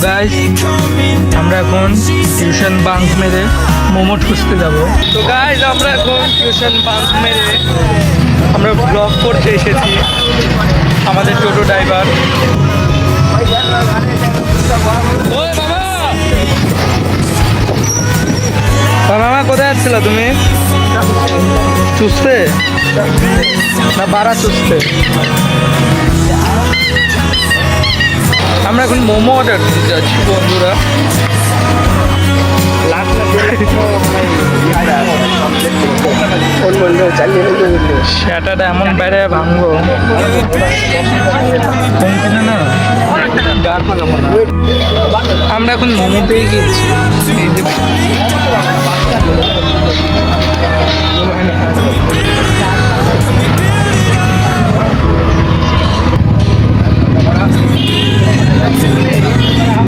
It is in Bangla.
গাইস আমরা এখন টিউশন বাঙ্ক মেরে মোমো খুঁজতে যাব। তো গাইস আমরা এখন টিউশন বাঙ্ক মেরে আমরা ব্লগ করতে এসেছি। আমাদের টোটো ড্রাইভার মামা কোথায় যাচ্ছিল তুমি? চুষতে না বাড়া চুষতে? আমরা এখন মোমো অর্ডার দিতে যাচ্ছি বন্ধুরা। সেটাটা এমন বাইরে ভাঙবো না। আমরা এখন মোমো পেয়ে গিয়েছি।